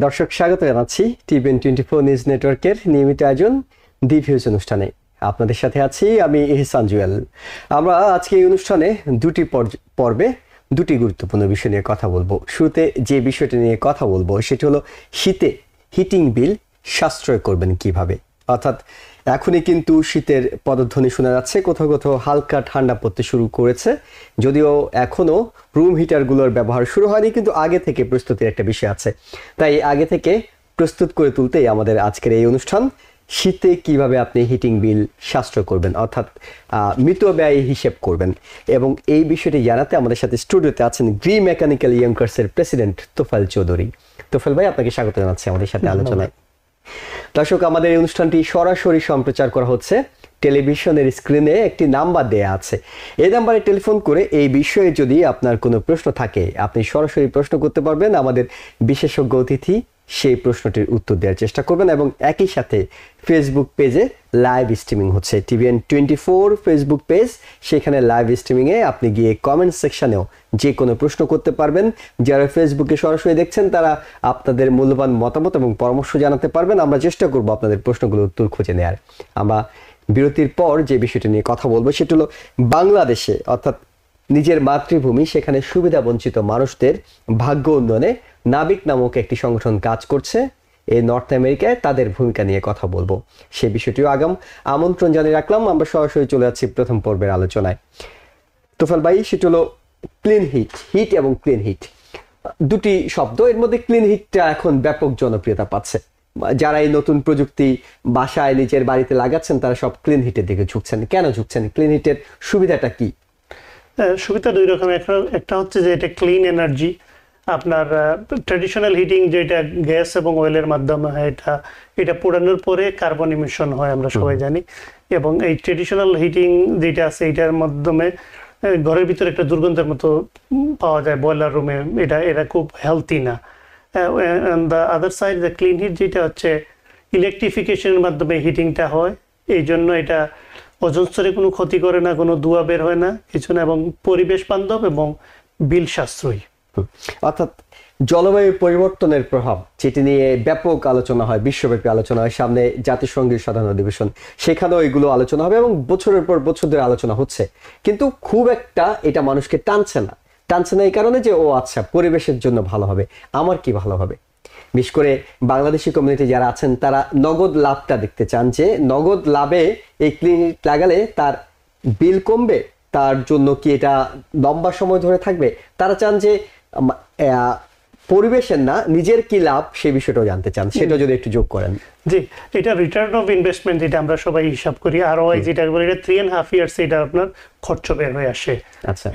দর্শক স্বাগত জানাচ্ছি TVN24 নিউজ নেটওয়ার্কের নিয়মিত আয়োজন দি ভিউজ অনুষ্ঠানে। আপনাদের সাথে আছি আমি ইহসান জুয়েল। আমরা আজকে এই অনুষ্ঠানে দুটি পর্বে দুটি গুরুত্বপূর্ণ বিষয় নিয়ে কথা বলবো। শুরুতে যে বিষয়টি নিয়ে কথা বলবো সেটি হলো শীতে হিটিং বিল সাশ্রয় করবেন কিভাবে। অর্থাৎ এখনই কিন্তু শীতের পদধ্বনি শোনা যাচ্ছে, কোথাও কোথাও হালকা ঠান্ডা পড়তে শুরু করেছে, যদিও এখনও রুম হিটারগুলোর ব্যবহার শুরু হয়নি, কিন্তু আগে থেকে প্রস্তুতির একটা বিষয় আছে। তাই আগে থেকে প্রস্তুত করে তুলতেই আমাদের আজকের এই অনুষ্ঠান। শীতে কিভাবে আপনি হিটিং বিল সাশ্রয় করবেন, অর্থাৎ মিতব্যয় হিসেব করবেন, এবং এই বিষয়টি জানাতে আমাদের সাথে স্টুডিওতে আছেন গ্রি মেকানিক্যাল ইয়ংকার্সের প্রেসিডেন্ট তোফায়েল চৌধুরী। তোফায়েল ভাই, আপনাকে স্বাগত জানাচ্ছি আমাদের সাথে আলোচনায়। দর্শক, আমাদের এই অনুষ্ঠানটি সরাসরি সম্প্রচার করা হচ্ছে। টেলিভিশনের স্ক্রিনে একটি নাম্বার দেয়া আছে, এই নাম্বারে টেলিফোন করে এই বিষয়ে যদি আপনার কোনো প্রশ্ন থাকে আপনি সরাসরি প্রশ্ন করতে পারবেন। আমাদের বিশেষজ্ঞ অতিথি সেই প্রশ্নটির উত্তর দেওয়ার চেষ্টা করবেন, এবং একই সাথে ফেসবুক পেজে লাইভ স্ট্রিমিং হচ্ছে, TVN24 ফেসবুক পেজ, সেখানে লাইভ স্ট্রিমিংয়ে আপনি গিয়ে কমেন্ট সেকশনেও যে কোনো প্রশ্ন করতে পারবেন। যারা ফেসবুকে সরাসরি দেখছেন তারা আপনাদের মূল্যবান মতামত এবং পরামর্শ জানাতে পারবেন। আমরা চেষ্টা করব আপনাদের প্রশ্নগুলোর উত্তর খুঁজে নেওয়ার। আমরা বিরতির পর যে বিষয়টি নিয়ে কথা বলবো সেটা হলো বাংলাদেশে, অর্থাৎ নিজের মাতৃভূমি, সেখানে সুবিধা বঞ্চিত মানুষদের ভাগ্য উন্নয়নে নাবিক নামক একটি সংগঠন কাজ করছে এই নর্থ আমেরিকায়। তাদের ভূমিকা নিয়ে কথা বলবো, সেই বিষয়টিও আমন্ত্রণ জানিয়ে রাখলাম। আমরা সরাসরি চলে যাচ্ছি প্রথম পর্বের আলোচনায়। তোফায়েল ভাই, সেটা হলো ক্লিন হিট এবং ক্লিন হিট দুটি শব্দ। এর মধ্যে ক্লিন হিটটা এখন ব্যাপক জনপ্রিয়তা পাচ্ছে। যারা এই নতুন প্রযুক্তি বাসায় নিজের বাড়িতে লাগাচ্ছেন তারা সব ক্লিন হিটের দিকে ঝুঁকছেন। কেন ঝুঁকছেন? ক্লিন হিটের সুবিধাটা কি? সুবিধা দুই রকম। একটা হচ্ছে যে এটা ক্লিন এনার্জি। আপনার ট্র্যাডিশনাল হিটিং যেটা গ্যাস এবং অয়েলের মাধ্যমে হয়, এটা পোড়ানোর পরে কার্বন ইমিশন হয়, আমরা সবাই জানি। এবং এই ট্র্যাডিশনাল হিটিং যেটা আছে এটার মাধ্যমে ঘরের ভিতরে একটা দুর্গন্ধের মতো পাওয়া যায় বয়লার রুমে, এটা খুব হেলথি না। The other side the clean heat যেটা হচ্ছে ইলেকট্রিফিকেশনের মাধ্যমে হিটিংটা হয়, এই জন্য এটা ওজোন স্তরে কোনো ক্ষতি করে না, কোনো ধোঁয়া বের হয় না, কিছু না, এবং পরিবেশ বান্ধব এবং বিল সাশ্রয়ী। অর্থাৎ জলবায়ু পরিবর্তনের প্রভাব, যেটি নিয়ে ব্যাপক আলোচনা হয়, বিশ্বব্যাপী আলোচনা হয়, সামনে জাতিসংঘের সাধারণ অধিবেশন, সেখানেও এগুলো আলোচনা হবে এবং বছরের পর বছর ধরে আলোচনা হচ্ছে, কিন্তু খুব একটা এটা মানুষকে টানছে না এই কারণে যে আচ্ছা পরিবেশের জন্য ভালো হবে, আমার কি ভালো হবে। বিশেষ করে বাংলাদেশি কমিউনিটি যারা আছেন তারা নগদ লাভটা দেখতে চান, যে নগদ লাভে এই ক্লিনিক লাগালে তার বিল কমবে, তার জন্য কি এটা লম্বা সময় ধরে থাকবে। তারা চান যে পরিবেশের না, নিজের কি লাভ সেই বিষয়টাও জানতে চান, সেটা যদি একটু যোগ করেন। জি, এটা রিটার্ন অফ ইনভেস্টমেন্ট যেটা আমরা সবাই হিসাব করি, ROI যেটা বলি, এটা 3.5 ইয়ার্স এটা আপনার খরচ বের হয়ে আসে। আচ্ছা,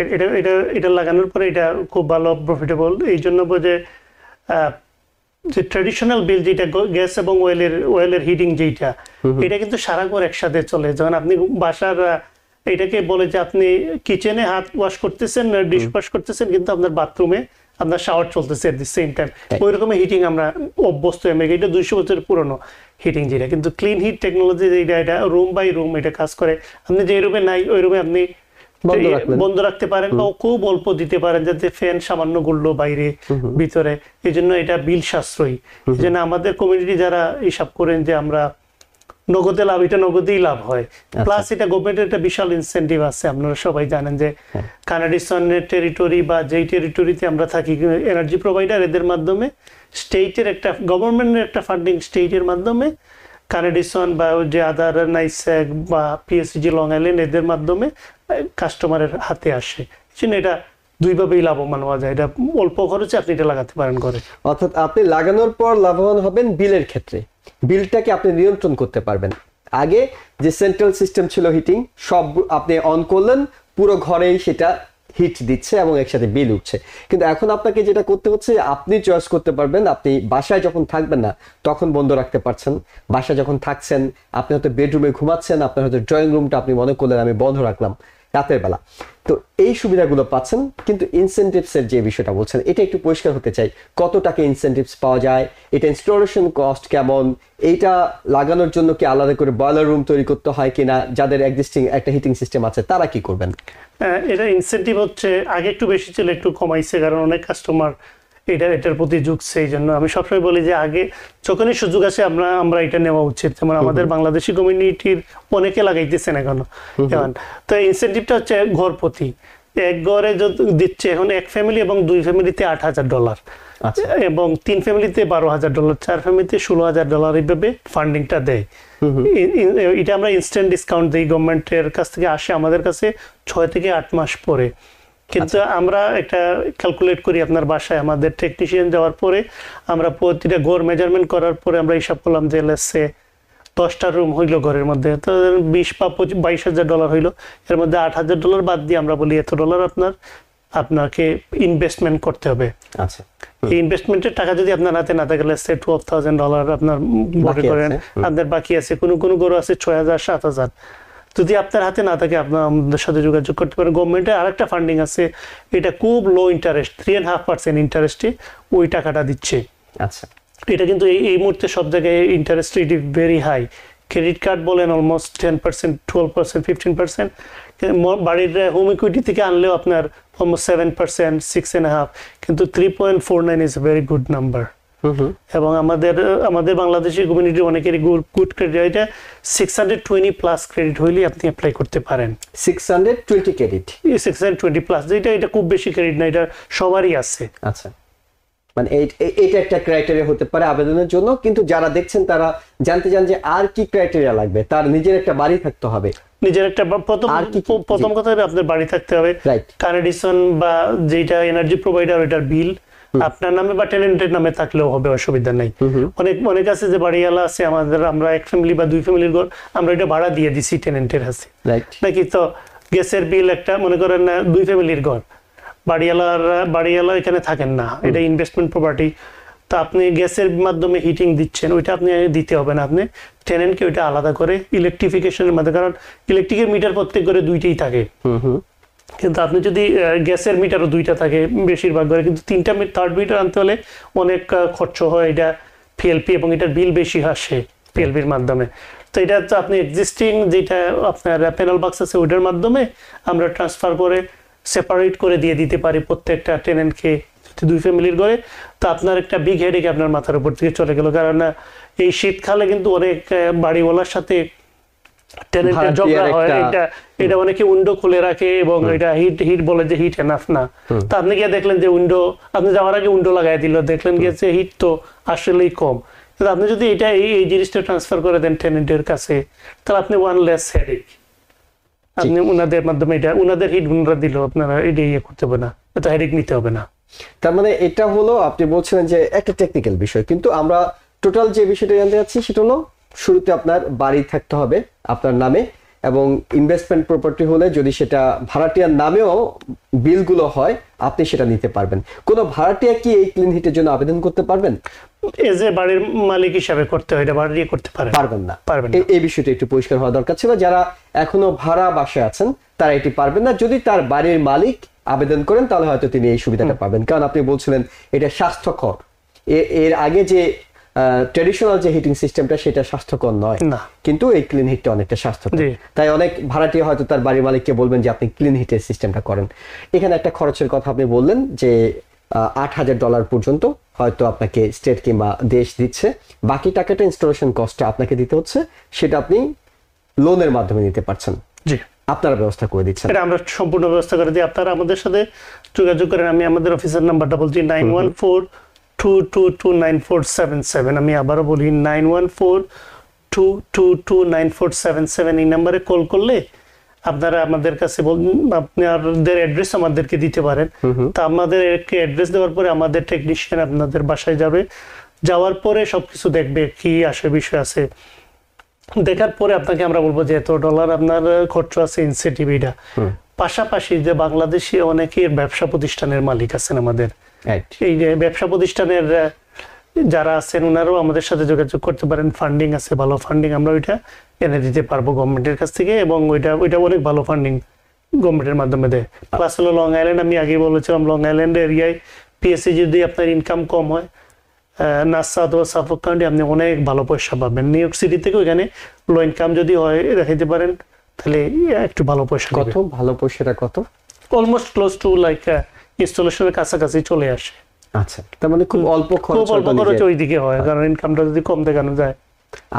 এটা লাগানোর পরে এটা খুব ভালো প্রফিটেবল। এই জন্য যে ট্র্যাডিশনাল বিল যেটা গ্যাস এবং অয়েলের হিটিং যেটা, এটা কিন্তু সারা ঘর একসাথে চলে। যখন আপনি বাসার এটাকে বলে যে আপনি কিচেনে হাত ওয়াশ করতেছেন, ডিশ ওয়াশ করতেছেন, কিন্তু আপনার বাথরুমে আপনার শাওয়ার চলতেছে এট দি সেম টাইম, ওই রকমের হিটিং আমরা অভ্যস্ত। এটা 200 বছরের পুরনো হিটিং যেটা। কিন্তু ক্লিন হিট টেকনোলজি এটা রুম বাই রুম এটা কাজ করে। আপনি যে রুমে নাই ওই রুমে আপনি বন্ধ রাখতে পারেন, বা খুব অল্প দিতে পারেন, যাতে ফ্যান সামান্য ঘুরলো বাইরে ভিতরে। এই জন্য এটা বিল সাশ্রয়ী। এই জন্য আমাদের কমিউনিটি যারা হিসাব করেন যে আমরা নগদে লাভ, এটা নগদেই লাভ হয়। প্লাস এটা গভর্নমেন্টের একটা বিশাল ইনসেন্টিভ আছে। আপনারা সবাই জানেন যে কানাডিসনের টেরিটরি বা যেই টেরিটরিতে আমরা থাকি, এনার্জি প্রোভাইডার, এদের মাধ্যমে স্টেটের একটা গভর্নমেন্টের একটা ফান্ডিং স্টেটের মাধ্যমে কানাডিসন বা যে আদার নাইসেক বা PSG লং আইল্যান্ড, এদের মাধ্যমে কাস্টমারের হাতে আসে। এটা দুইভাবেই লাভবান হওয়া যায়। এটা অল্প খরচে আপনি এটা লাগাতে পারেন ঘরে। অর্থাৎ আপনি লাগানোর পর লাভবান হবেন বিলের ক্ষেত্রে, বিলটাকে আপনি নিয়ন্ত্রণ করতে পারবেন। আগে যে সেন্ট্রাল সিস্টেম ছিল হিটিং, সব আপনি অন করলেন, পুরো ঘরেই সেটা হিট দিচ্ছে এবং একসাথে বিল উঠছে। কিন্তু এখন আপনাকে যেটা করতে হচ্ছে, আপনি চয়েস করতে পারবেন, আপনি বাসায় যখন থাকবেন না তখন বন্ধ রাখতে পারছেন, বাসায় যখন থাকছেন আপনি হয়তো বেডরুমে ঘুমাচ্ছেন, আপনার হয়তো ড্রয়িং রুমটা আপনি মনে করলেন আমি বন্ধ রাখলাম রাতের বেলা, তো এই সুবিধাগুলো পাচ্ছেন। কিন্তু ইনসেন্টিভসের যে বিষয়টা বলছেন, এটা একটু পরিষ্কার হতে চাই। কত টাকা ইনসেন্টিভস পাওয়া যায়, এটা ইনস্টলেশন কস্ট কেমন, এইটা লাগানোর জন্য কি আলাদা করে বয়লার রুম তৈরি করতে হয় কিনা, যাদের এক্সিস্টিং একটা হিটিং সিস্টেম আছে তারা কি করবেন? এটা ইনসেন্টিভ হচ্ছে আগে একটু বেশি ছিল, একটু কমাইছে, কারণ অনেক কাস্টমার এটার প্রতি ঝুঁকছে। এই জন্য আমি সবসময় বলি যে আগে যখনই সুযোগ আসে আমরা এটা নেওয়া উচিত। যেমন আমাদের বাংলাদেশি কমিউনিটির অনেকে লাগাইতেছেন এখন। তো ইনসেন্টিভটা হচ্ছে ঘর প্রতি, এক ঘরে দিচ্ছে এখন এক ফ্যামিলি এবং 2 ফ্যামিলিতে $8,000 এবং 3 ফ্যামিলিতে $12,000, 4 ফ্যামিলিতে $16,000 এইভাবে ফান্ডিংটা দেয়। এটা আমরা ইনস্ট্যান্ট ডিসকাউন্ট দিই, গভর্নমেন্টের কাছ থেকে আসে আমাদের কাছে 6 থেকে 8 মাস পরে। কিন্তু আমরা একটা ক্যালকুলেট করি আপনার বাসায়, আমাদের টেকনিশিয়ান যাওয়ার পরে আমরা প্রতিটা ঘর মেজারমেন্ট করার পরে আমরা হিসাব করলাম যে লেটসে 10টা রুম হইলো ঘরের মধ্যে, তো 20 বা $22,000 হইলো, এর মধ্যে $8,000 বাদ দিয়ে আমরা বলি $100 আপনাকে ইনভেস্টমেন্ট করতে হবে। আচ্ছা, এই ইনভেস্টমেন্টের টাকা যদি আপনার হাতে না থাকে, লেটস সে $12,000 আপনার মনে করেন আপনার বাকি আছে, কোনো গরু আছে 6,000 7,000, যদি আপনার হাতে না থাকে আপনার আমাদের সাথে যোগাযোগ করতে পারেন। গভর্নমেন্টের আরেকটা ফান্ডিং আছে, এটা খুব লো ইন্টারেস্ট, 3.5% ইন্টারেস্টে ওই টাকাটা দিচ্ছে। আচ্ছা, এটা কিন্তু এই মুহূর্তে সব জায়গায় interest rate very high. Credit card বলেন অলমোস্ট 10%, 12%, 15%। বাড়ির হোম ইকুইটি থেকে আনলেও আপনার অলমোস্ট 7%, 6.5%, কিন্তু 3.49 is a very good number. এবং আমাদের বাংলাদেশি কমিউনিটি অনেকেরই গুড ক্রেডিট, এটা 620+ ক্রেডিট হইলে আপনি অ্যাপ্লাই করতে পারেন। 620 ক্রেডিট, 620+, এটা খুব বেশি ক্রেডিট না, এটা সবারই আছে। আচ্ছা, মানে এইটা একটা ক্রাইটেরিয়া হতে পারে আবেদনের জন্য। কিন্তু যারা দেখছেন তারা জানতে চান যে আর কি ক্রাইটেরিয়া লাগবে। তার নিজের একটা বাড়ি থাকতে হবে, নিজের একটা প্রথম কথা আপনার বাড়ি থাকতে হবে, কানেডিশন বা যেটা এনার্জি প্রোভাইডার ওইটার বিল আপনার নামে বা টেনেন্টের নামে থাকলেও হবে, অসুবিধা নেই। অনেক আছে যে বাড়িওয়ালা আছে আমরা এক ফ্যামিলি বা 2 ফ্যামিলির ঘর আমরা এটা ভাড়া দিয়ে দিছি টেনেন্টের কাছে, নাকি তো গ্যাসের বিল একটা মনে করেন 2 ফ্যামিলির ঘর, বাড়িওয়ালা এখানে থাকেন না, এটা ইনভেস্টমেন্ট প্রপার্টি, তো আপনি গ্যাসের মাধ্যমে হিটিং দিচ্ছেন, ওইটা আপনি দিতে হবে না, আপনি টেনেন্টকে ওইটা আলাদা করে ইলেকট্রিফিকেশনের মাধ্যমে, কারণ ইলেকট্রিকের মিটার প্রত্যেক ঘরে 2টাই থাকে, কিন্তু আপনি যদি গ্যাসের মিটারও 2টা থাকে বেশিরভাগ ঘরে, কিন্তু 3টা থার্ড মিটার আনতে হলে অনেক খরচ হয়, এটা পিএলপি এবং এটার বিল বেশি আসে পিএলপির মাধ্যমে। তো এটা তো আপনি এক্সিস্টিং যেটা আপনার প্যানেল বক্স আছে ওইটার মাধ্যমে আমরা ট্রান্সফার করে সেপারেট করে দিয়ে দিতে পারি প্রত্যেকটা টেনেন্টকে, 2 ফ্যামিলির ঘরে। তো আপনার একটা বিগ হেডেক আপনার মাথার উপর থেকে চলে গেল, কারণ এই শীতকালে কিন্তু অনেক বাড়িওয়ালার সাথে টেনেন্টের ঝগড়া হয়, এটা অনেকে উইন্ডো খুলে রাখে এবং এটা হিট বলে যে হিট এনাফ না। তো আপনি গিয়ে দেখলেন যে আপনি যাওয়ার আগে উইন্ডো লাগাই দিল, দেখলেন গিয়ে যে হিট তো আসলেই কম। কিন্তু আপনি যদি এটা এই জিনিসটা ট্রান্সফার করে দেন টেনেন্টের কাছে, তাহলে আপনি ওয়ান লেস হেডেক, আপনি উনাদের মাধ্যমে এটা উনাদের হিট গুণরা দিল, আপনারা এটা ইয়ে করতে হবে না, এত হেডেক নিতে হবে না। তার মানে এটা হলো আপনি বলছিলেন যে একটা টেকনিক্যাল বিষয়, কিন্তু আমরা টোটাল যে বিষয়টা জানতে চাচ্ছি সেটা হলো শুরুতে আপনার বাড়ি থাকতে হবে আপনার নামে, এবং ইনভেস্টমেন্ট প্রপার্টি হলে যদি সেটা ভাড়াটিয়ার নামেও বিলগুলো হয় আপনি সেটা নিতে পারবেন। কোনো ভাড়াটিয়া কি এই ক্লিন হিটের জন্য আবেদন করতে পারবেন? এজ এ বাড়ির মালিক হিসাবে করতে হয়, এটা ভাড়া দিয়ে করতে পারবেন না। এই বিষয়টা একটু পরিষ্কার হওয়া দরকার ছিল। যারা এখনো ভাড়া বাসায় আছেন তারা এটি পারবেন না। যদি তার বাড়ির মালিক আবেদন করেন তাহলে হয়তো তিনি এই সুবিধাটা পাবেন, কারণ আপনি বলছিলেন এটা স্বাস্থ্যকর। এর আগে যে ট্রেডিশনাল যে হিটিং সিস্টেমটা সেটা স্বাস্থ্যকর নয়, কিন্তু এই ক্লিন হিটটা অনেকটা স্বাস্থ্যকর। তাই অনেক ভাড়াটিয়া হয়তো তার বাড়ির মালিককে বলবেন যে আপনি ক্লিন হিটের সিস্টেমটা করেন। এখানে একটা খরচের কথা আপনি বললেন যে $8,000 পর্যন্ত হয়তো আপনাকে স্টেট কিংবা দেশ দিচ্ছে, বাকি টাকাটা ইনস্টলেশন কস্টে আপনাকে দিতে হচ্ছে, সেটা আপনি লোনের মাধ্যমে নিতে পারছেন। জি, আপনারা ব্যবস্থা করে দিচ্ছেন। এটা আমরা সম্পূর্ণ ব্যবস্থা করে দিই। আপনারা আমাদের সাথে যোগাযোগ করেন। আমি আমাদের অফিসের নাম্বারটা বলছি 9142229477। আমি আবারও বলি 9142229477। এই নাম্বারে কল করলে আপনারা আমাদের কাছে আপনাদের অ্যাড্রেস আমাদেরকে দিতে পারেন। তা আমাদের অ্যাড্রেস দেওয়ার পরে আমাদের টেকনিশিয়ান আপনাদের বাসায় যাবে, যাওয়ার পরে সবকিছু দেখবে কি আসে বিষয় আছে, দেখার পরে আপনাকে আমরা বলবো যে $এত আপনার খরচ আছে ইনসেন্টিভ। এটা পাশাপাশি যে বাংলাদেশি অনেকের ব্যবসা প্রতিষ্ঠানের মালিক আছেন আমাদের, এই যে ব্যবসা প্রতিষ্ঠানের যারা আছেন ওনারাও আমাদের সাথে যোগাযোগ করতে পারেন। ফান্ডিং আছে, ভালো ফান্ডিং আমরা ওইটা এনে দিতে পারবো গভর্নমেন্টের কাছ থেকে, এবং ওইটা অনেক ভালো ফান্ডিং গভর্নমেন্টের মাধ্যমে দেয়। প্লাস হলো লং আইল্যান্ড, আমি আগে বলেছিলাম লং আইল্যান্ড এরিয়ায় পিএসসি যদি আপনার ইনকাম কম হয়, নাসা অথবা সাফক কাউন্টি আপনি অনেক ভালো পয়সা পাবেন। নিউ ইয়র্ক সিটি থেকে ওইখানে লো ইনকাম যদি হয় দেখাইতে পারেন তাহলে একটু ভালো পয়সা। কত ভালো পয়সাটা? কত? অলমোস্ট ক্লোজ টু লাইক ইনস্টলেশনের কাছাকাছি চলে আসে। আচ্ছা, তার মানে খুব অল্প খরচ, খুব অল্প খরচ ওইদিকে হয়, কারণ ইনকামটা যদি কম দেখানো যায়।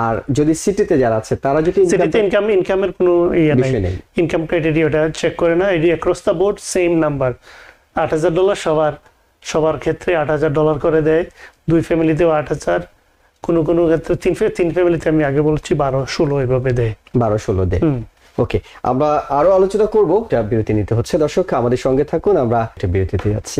আর যদি সিটিতে যারা আছে তারা যদি সিটিতে ইনকামের কোনো বিষয় নেই, ইনকাম ক্রাইটেরিয়াটা চেক করে না, এটি across the board same number $8,000 সবার ক্ষেত্রে $8,000 করে দেয়, 2 ফ্যামিলিতেও 8,000, কোনো কোনো ক্ষেত্রে 3 ফ্যামিলিতে আমি আগে বলছি 12-16 এভাবে দেয়, 12-16 দেয়। ওকে, আমরা আরো আলোচনা করব, বিরতি নিতে হচ্ছে। দর্শক আমাদের সঙ্গে থাকুন, আমরা একটা বিরতিতে যাচ্ছি।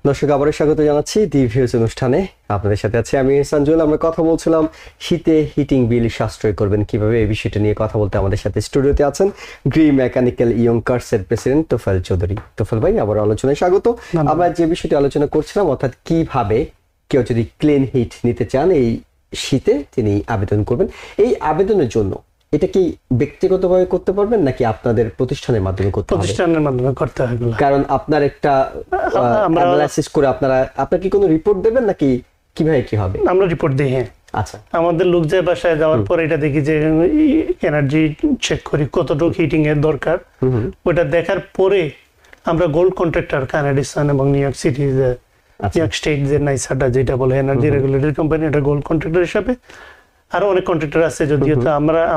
দর্শক আবারও স্বাগত জানাচ্ছি দি ভিউজ অনুষ্ঠানে, আপনাদের সাথে আছি আমি এহসান জুয়েল। আমরা কথা বলছিলাম শীতে হিটিং বিল সাশ্রয় করবেন কিভাবে, এই বিষয়টা নিয়ে কথা বলতে আমাদের সাথে স্টুডিওতে আছেন গ্রি মেকানিক্যাল ইয়ং কার্সের প্রেসিডেন্ট তোফায়েল চৌধুরী। তোফায়েল ভাই, আবার আলোচনায় স্বাগত। আমরা যে বিষয়টি আলোচনা করছিলাম, অর্থাৎ কিভাবে কেউ যদি ক্লিন হিট নিতে চান এই শীতে তিনি আবেদন করবেন। এই আবেদনের জন্য এটা কি ব্যক্তিগতভাবে করতে পারবেন নাকি আপনাদের প্রতিষ্ঠানের মাধ্যমে করতে হবে? প্রতিষ্ঠানের মাধ্যমে করতে হবে, কারণ আপনার একটা অ্যানালাইসিস করে আপনার কি কোনো রিপোর্ট দেবেন নাকি কিভাবে কি হবে? আমরা রিপোর্ট দিই, হ্যাঁ। আচ্ছা, আমাদের লোক যায় বাসায়, যাওয়ার পর এটা দেখি যে এনার্জি চেক করি কতটুকু হিটিং এর দরকার, ওটা দেখার পরে আমরা গোল্ড কন্ট্রাক্টর কানাডিসান এবং new York city, new York state যে নাইসাটা যেটা বলে এনার্জি রেগুলেটরি কোম্পানি, এটা গোল্ড কন্ট্রাক্টর হিসাবে। আরো অনেক কন্ট্রাক্টর আছে, যদিও তো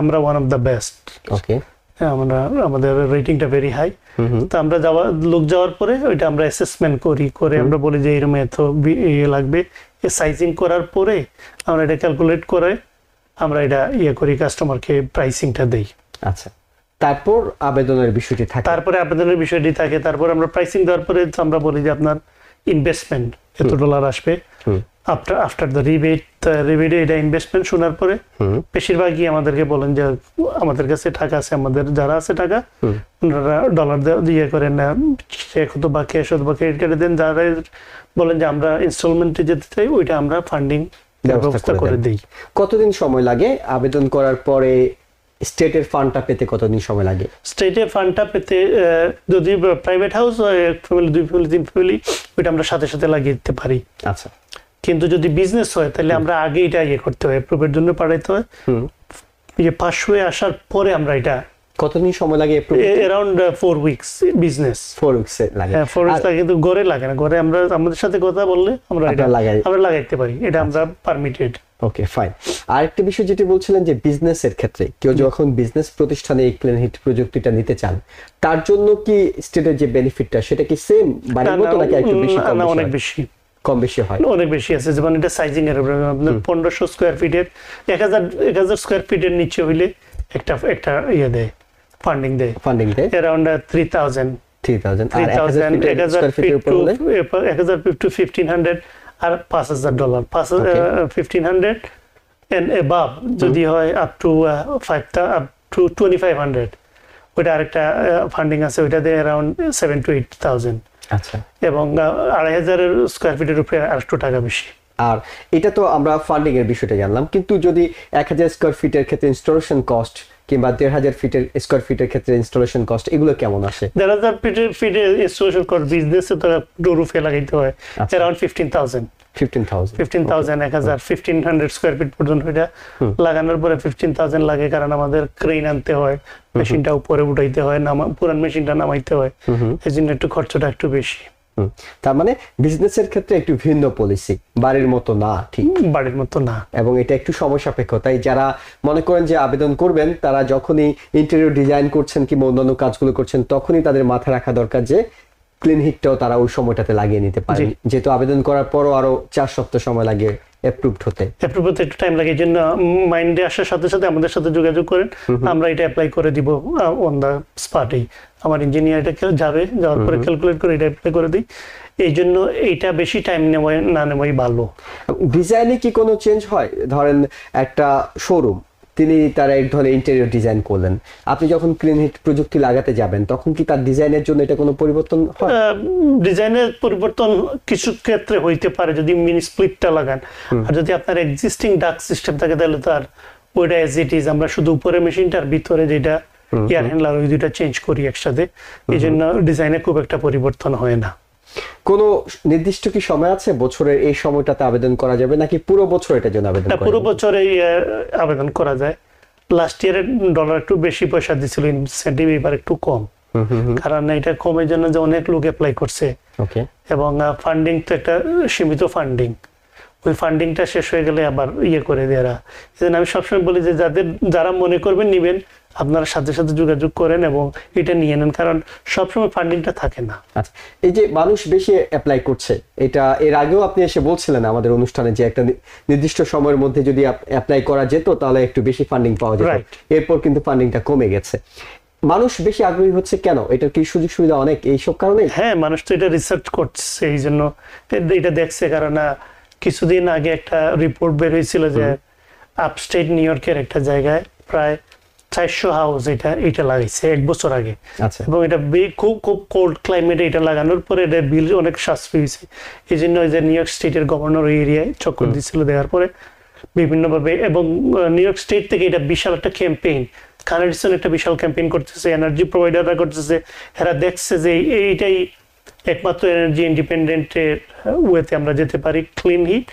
আমরা ওয়ান অফ দ্য বেস্ট। ওকে, আমরা আমাদের রেটিংটা ভেরি হাই। তো আমরা লোক যাওয়ার পরে ওইটা আমরা অ্যাসেসমেন্ট করে আমরা বলি যে এরকম এত লাগবে, সাইজিং করার পরে আমরা এটা ক্যালকুলেট করে আমরা এটা করি, কাস্টমারকে প্রাইসিংটা দেই। আচ্ছা, তারপর আবেদনের বিষয়টি থাকে, তারপর আমরা প্রাইসিং দেওয়ার পরে আমরা বলি যে আপনার ইনভেস্টমেন্ট এত ডলার আসবে, আফটার দ্য রিবেট এটা ইনভেস্টমেন্ট শোনার পরে বেশিরভাগই আমাদেরকে বলেন যে আমাদের কাছে টাকা আছে, আমাদের যারা আছে টাকা ওনারা ডলার দিয়ে করেন, চেক অথবা ক্যাশ অথবা ক্রেডিট কার্ডে দেন। যারা বলেন যে আমরা ইনস্টলমেন্টে যেতে চাই, ওইটা আমরা ফান্ডিং ব্যবস্থা করে দিই। কতদিন সময় লাগে আবেদন করার পরে? স্টেটের ফান্ডটা পেতে কতদিন সময় লাগে? স্টেটের ফান্ডটা পেতে যদি প্রাইভেট হাউস হয়, 1 ফ্যামিলি 2 ফ্যামিলি 3 ফ্যামিলি, ওইটা আমরা সাথে সাথে লাগিয়ে দিতে পারি। আচ্ছা, কিন্তু যদি বিজনেস হয় তাহলে আমরা আগে এটা করতে হয়, অ্যাপ্রুভের জন্য পাঠাইতে হয়, পাস হয়ে আসার পরে আমরা এটা। কতদিন সময় লাগে? Around 4 weeks. বিজনেস 4 উইকস লাগে। হ্যাঁ, 4 উইকস লাগে, কিন্তু ঘরে লাগে না। ঘরে আমরা আমাদের সাথে কথা বললে আমরা এটা লাগাইতে পারি, এটা আমরা পারমিটেড। ওকে, ফাইন। আরেকটা বিষয় যেটি বলছিলেন যে বিজনেসের ক্ষেত্রে কেউ যখন বিজনেস প্রতিষ্ঠানে এই ক্লিন হিট প্রযুক্তিটা নিতে চান, তার জন্য কি স্টেটের যে বেনিফিটটা সেটা কি সেম বাড়ির মতো নাকি একটু বেশি? না, অনেক বেশি, কম বেশি হয়, অনেক বেশি আছে। যেমন এটা সাইজিং এর আপনার 1500 স্কয়ার ফিটের 1000 স্কয়ার ফিটের নিচে হইলে একটা দেয়, ফান্ডিং দেয় অ্যারাউন্ড 3000 আর 1000 ফিট টু 1500 আর $5,000 $1500 and above যদি হয় আপ টু 2500, ওইটা আরেকটা ফান্ডিং আছে, ওইটা দিয়ে অ্যারাউন্ড 7,000 to 8,000। আচ্ছা, এবং 2,500 স্কয়ার ফিটের উপরে আরেকটু টাকা বেশি। আর এটা তো আমরা ফান্ডিং এর বিষয়টা জানলাম, কিন্তু যদি 1000 স্কয়ার ফিটের ক্ষেত্রে ইনস্টলেশন কস্ট কিংবা 1,500 স্কয়ার ফিটের ক্ষেত্রে ইনস্টলেশন কস্ট, এগুলো কেমন আসে? 1,500 ফিটের ইনস্টলেশন কস্ট বিজনেসে তো রুফে লাগাইতে হয় অ্যারাউন্ড 15,000 1,500 স্কয়ার ফিট পর্যন্ত এটা লাগানোর পরে 15,000 লাগে, কারণ আমাদের ক্রেন আনতে হয়, মেশিনটা উপরে উঠাইতে হয়, পুরান মেশিনটা নামাইতে হয়, এই জন্য একটু খরচটা একটু বেশি। তার মানে বিজনেসের ক্ষেত্রে একটু ভিন্ন পলিসি, বাড়ির মতো না, ঠিক বাড়ির মতো না, এবং এটা একটু সময় সাপেক্ষ। তাই যারা মনে করেন যে আবেদন করবেন, তারা যখনই ইন্টেরিয়র ডিজাইন করছেন কিংবা অন্যান্য কাজগুলো করছেন, তখনই তাদের মাথায় রাখা দরকার যে ক্লিন হিটটাও তারা ওই সময়টাতে লাগিয়ে নিতে পারে, যেহেতু আবেদন করার পরও আরো 4 সপ্তাহ সময় লাগে অ্যাপ্রুভড হতে একটু টাইম লাগে। এই জন্য মাইন্ডে আসার সাথে সাথে আমাদের সাথে যোগাযোগ করেন, আমরা এটা অ্যাপ্লাই করে দিব অন দা স্পটেই। আমার ইঞ্জিনিয়ার এটা যাওয়ার পরে ক্যালকুলেট করে এটা অ্যাপ্লাই করে দিই। এই জন্য এইটা বেশি টাইম নেওয়াই ভালো। ডিজাইনে কি কোনো চেঞ্জ হয়? ধরেন একটা শোরুম, তিনি তার এক ধরনের ইন্টেরিয়র ডিজাইন করলেন, আপনি যখন ক্লিন হিট প্রযুক্তি লাগাতে যাবেন তখন কি তার ডিজাইনের জন্য এটা কোনো পরিবর্তন হয়? ডিজাইনের পরিবর্তন কিছু ক্ষেত্রে হইতে পারে যদি মিনি স্প্লিটটা লাগান, আর যদি আপনার এক্সিস্টিং ডাক সিস্টেম থাকে তাহলে তো আর ওইটা এজ ইট ইজ, আমরা শুধু উপরে মেশিনটার ভিতরে যেটা এয়ার হ্যান্ডলার ওই দুইটা চেঞ্জ করি একসাথে, এই জন্য ডিজাইনে খুব একটা পরিবর্তন হয় না। কোনো নির্দিষ্ট কি সময় আছে বছরের এই সময়টাতে আবেদন করা যাবে নাকি পুরো বছর এটার জন্য আবেদন করা যাবে? পুরো বছরেই আবেদন করা যায়। লাস্ট ইয়ারে ডলার একটু বেশি পয়সা দিছিল ইনসেন্টিভ, এবার একটু কম। কারণ এটা কমের জন্য যে অনেক লোক অ্যাপ্লাই করছে ওকে। এবং ফান্ডিং তো একটা সীমিত ফান্ডিং, ওই ফান্ডিংটা শেষ হয়ে গেলে আবার করে দেওয়া। সেজন্য আমি সবসময় বলি যে যারা মনে করবেন নিবেন, আপনারা সাথে সাথে যোগাযোগ করেন এবং এটা নিয়ে নেন, কারণ সবসময় ফান্ডিংটা থাকে না। আচ্ছা, এই যে মানুষ বেশি অ্যাপ্লাই করছে, এটা এর আগেও আপনি এসে বলছিলেন আমাদের অনুষ্ঠানে যে একটা নির্দিষ্ট সময়ের মধ্যে যদি অ্যাপ্লাই করা যেত তাহলে একটু বেশি ফান্ডিং পাওয়া যেত, এরপর কিন্তু ফান্ডিংটা কমে গেছে। মানুষ বেশি আগ্রহী হচ্ছে কেন? এটার কি সুযোগ সুবিধা অনেক এইসব কারণে? হ্যাঁ, মানুষ তো এটা রিসার্চ করছে, এই জন্য এটা দেখছে। কারণ কিছুদিন আগে একটা রিপোর্ট বের হয়েছিল যে আপস্টেট নিউ ইয়র্কের একটা জায়গায় প্রায় 400 হাউস এটা লাগাইছে 1 বছর আগে। এবং এটা খুব খুব কোল্ড ক্লাইমেটে এটা লাগানোর পরে এটা বিল অনেক সাশ্রয় হয়েছে। এই জন্য যে নিউ ইয়র্ক স্টেটের গভর্নর ওই এরিয়ায় চক্কর দিচ্ছিল, দেওয়ার পরে বিভিন্নভাবে, এবং নিউ ইয়র্ক স্টেট থেকে এটা বিশাল একটা ক্যাম্পেইন, কানাডিসন একটা বিশাল ক্যাম্পেইন করতেছে, এনার্জি প্রোভাইডাররা করতেছে। এরা দেখছে যে এইটাই একমাত্র এনার্জি ইন্ডিপেন্ডেন্টের ওয়েতে আমরা যেতে পারি, ক্লিন হিট।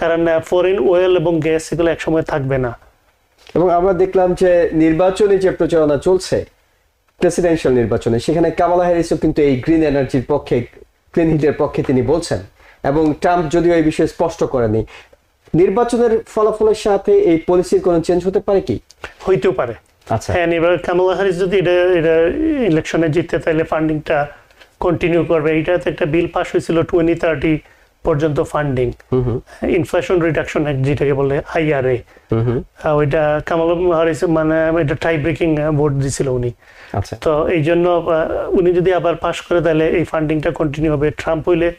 কারণ ফরেন অয়েল এবং গ্যাস এগুলো একসময় থাকবে না। এবং আমরা দেখলাম যে নির্বাচনে যে প্রচারণা চলছে, প্রেসিডেন্সিয়াল নির্বাচনে, সেখানে কামালা হ্যারিসও কিন্তু এই গ্রিন এনার্জির পক্ষে, ক্লিন হিটের পক্ষে তিনি বলছেন, এবং ট্রাম্প যদিও এই বিষয়ে স্পষ্ট করেনি। নির্বাচনের ফলাফলের সাথে এই পলিসির কোনো চেঞ্জ হতে পারে কি? হইতেও পারে। আচ্ছা, হ্যাঁ, এবার কামালা হ্যারিস যদি এটা ইলেকশনে জিততে, তাহলে ফান্ডিংটা কন্টিনিউ করবে। এইটাতে একটা বিল পাস হয়েছিল 2030 পর্যন্ত ফান্ডিং, ইনফ্লেশন রিডাকশন অ্যাক্ট যেটাকে বলে IRA। ওইটা কামালা হ্যারিস মানে এটা টাই ব্রেকিং ভোট দিছিল উনি। আচ্ছা, তো এই জন্য উনি যদি আবার পাস করে তাহলে এই ফান্ডিংটা কন্টিনিউ হবে। ট্রাম্প হইলে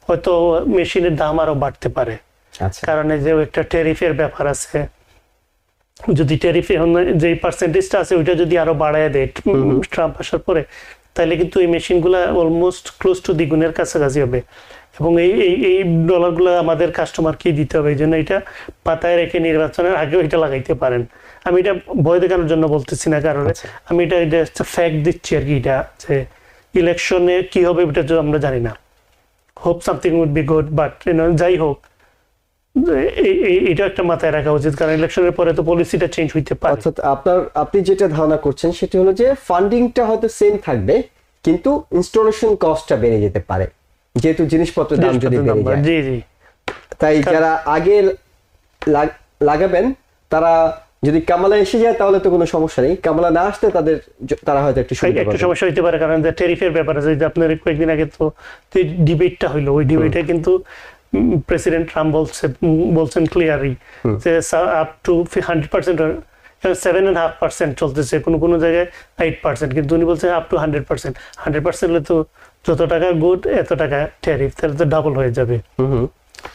হয়তো মেশিনের দাম আরো বাড়তে পারে, কারণ এই যে একটা ট্যারিফের ব্যাপার আছে। যদি ট্যারিফে যে পার্সেন্টেজটা আছে ওইটা যদি আরো বাড়ায় দেয় ট্রাম্প আসার পরে, তাহলে কিন্তু এই মেশিনগুলা অলমোস্ট ক্লোজ টু দ্বিগুণের কাছাকাছি হবে। এবং এই ডলারগুলো আমাদের কাস্টমারকেই দিতে হবে। এই জন্য এটা পাতায় রেখে নির্বাচনের আগেও এটা লাগাইতে পারেন। আমি এটা ভয় দেখানোর জন্য বলতেছি না, কারণ আমি এটা ফ্যাক্ট দিচ্ছি আর কি। এটা যে ইলেকশনে কি হবে এটা তো আমরা জানি না। Hope something would be good, but যাই হোক, এটা একটা মাথায় রাখা উচিত, কারণ ইলেকশনের পরে তো পলিসিটা চেঞ্জ হইতে পারে। অর্থাৎ আপনি যেটা ধারণা করছেন সেটা হলো যে ফান্ডিংটা হয়তো সেম থাকবে, কিন্তু ইনস্টলেশন কস্টটা বেড়ে যেতে পারে, যেহেতু জিনিসপত্রের দাম যদি বেড়ে যায়। জি জি। তাই যারা আগে লাগাবেন তারা যদি কামালা এসে যায় তাহলে তো কোনো সমস্যা নেই, কামালা না আসতে তারা হয়তো একটু সমস্যা হইতে পারে। কারণ ট্যারিফের ব্যাপার আছে, যে আপনার কয়েকদিন আগে তো ডিবেটটা হইলো, ওই ডিবেটে কিন্তু প্রেসিডেন্ট ট্রাম্প বলছেন ক্লিয়ারলি যে আপ টু 100%, 7.5% চলতেছে, কোনো জায়গায় 8%, কিন্তু উনি বলছেন আপ টু 100%। 100% হলে তো যত টাকা গুড এত টাকা ট্যারিফ, তাহলে তো ডাবল হয়ে যাবে।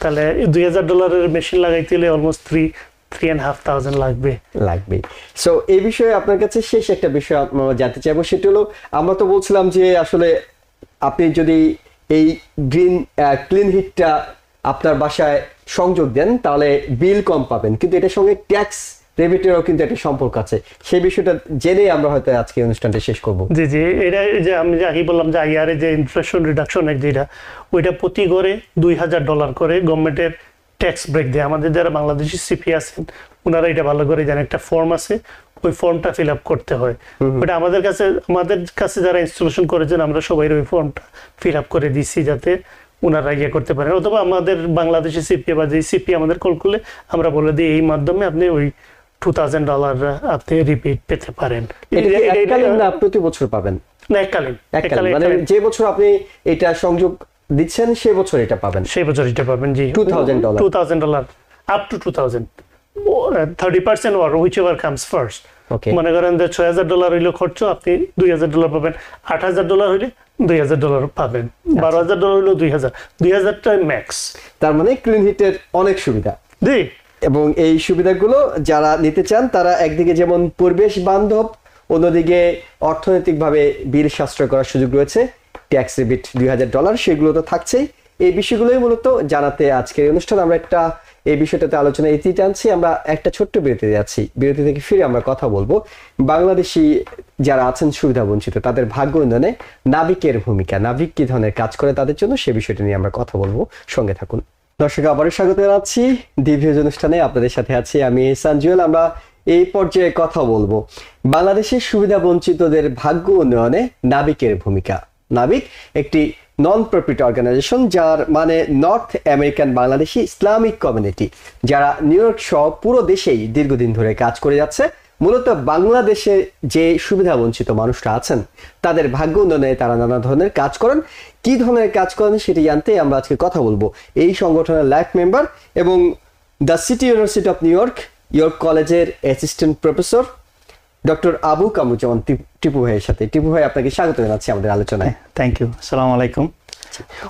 তাহলে $2,000 মেশিন লাগাইতে হলে অলমোস্ট 3,500 লাগবে। সো এই বিষয়ে আপনার কাছে শেষ একটা বিষয় আমরা জানতে চাইবো, সেটা হলো আমরা তো বলছিলাম যে আসলে আপনি যদি এই ক্লিন হিটটা আপনার বাসায় সংযোগ দেন তাহলে বিল কম পাবেন, কিন্তু এটার সঙ্গে ট্যাক্স রেভিটেরও কিন্তু একটা সম্পর্ক আছে। সেই বিষয়টা জেনে আমরা হয়তো আজকে অনুষ্ঠানটা শেষ করব। জি জি, এটা যে আমি যে আগে বললাম যে IRA যে ইনফ্লেশন রিডাকশন অ্যাক্ট, যেটা ওইটা প্রতি ঘরে $2,000 করে গভর্নমেন্টের ট্যাক্স ব্রেক দেয়। আমাদের যারা বাংলাদেশি CP আছেন ওনারা এটা ভালো করে জানেন, একটা ফর্ম আছে, ওই ফর্মটা ফিল আপ করতে হয়। ওইটা আমাদের কাছে যারা ইনস্টলেশন করেছেন আমরা সবাই ওই ফর্মটা ফিল আপ করে দিচ্ছি, যাতে ওনারা করতে পারেন। অথবা আমাদের বাংলাদেশি CP বা যে CP আমাদের কল করলে আমরা বলে দিই এই মাধ্যমে আপনি ওই $2,000 আপনি রিপিট পেতে পারেন। প্রতি বছর পাবেন না, এককালীন, মানে যে বছর আপনি এটা সংযোগ দিচ্ছেন সে বছর এটা পাবেন, সেই বছর এটা পাবেন। জি, $2,000 up to 2,000, 30% or whichever comes first। মনে করেন যে $6,000 হইলো খরচ, আপনি $2,000 পাবেন। $8,000 হইলে $2,000 পাবেন। $12,000 হইলো 2,000 ম্যাক্স। তার মানে ক্লিন হিটের অনেক সুবিধা। জি, এবং এই সুবিধাগুলো যারা নিতে চান তারা একদিকে যেমন পরিবেশ বান্ধব, অন্যদিকে অর্থনৈতিকভাবে বিল সাশ্রয় করার সুযোগ রয়েছে, ট্যাক্স রিবিট $2,000 সেগুলো তো থাকছেই। এই বিষয়গুলোই মূলত জানাতে আজকের অনুষ্ঠান আমরা এই বিষয়টাতে আলোচনা ইতি টানছি। আমরা একটা ছোট্ট বিরতি যাচ্ছি, বিরতি থেকে ফিরে আমরা কথা বলবো বাংলাদেশি যারা আছেন সুবিধা বঞ্চিত তাদের ভাগ্য উন্নয়নে নাবিকের ভূমিকা, নাবিক কি ধরনের কাজ করে তাদের জন্য, সে বিষয়টা নিয়ে আমরা কথা বলবো। সঙ্গে থাকুন। দর্শক, আবারও স্বাগত জানাচ্ছি দ্বিভিউজ অনুষ্ঠানে। আপনাদের সাথে আছি আমি ইহসান জুয়েল। আমরা এই পর্যায়ে কথা বলবো বাংলাদেশের সুবিধা বঞ্চিতদের ভাগ্য উন্নয়নে নাবিকের ভূমিকা। নাবিক একটি নন প্রফিট অর্গানাইজেশন, যার মানে north American Bangladeshi Islamic community, যারা নিউ ইয়র্ক সহ পুরো দেশেই দীর্ঘদিন ধরে কাজ করে যাচ্ছে। মূলত বাংলাদেশে যে সুবিধা বঞ্চিত মানুষরা আছেন তাদের ভাগ্য উন্নয়নে তারা নানা ধরনের কাজ করেন। কি ধরনের কাজ করেন সেটি জানতে আমরা আজকে কথা বলবো এই সংগঠনের লাইফ মেম্বার এবং the city university of New York কলেজের assistant professor doctor Abu Kamruzzaman Tipu ভাইয়ের সাথে। টিপু ভাই, আপনাকে স্বাগত জানাচ্ছি আমাদের আলোচনায়। Thank you. আসসালামু আলাইকুম।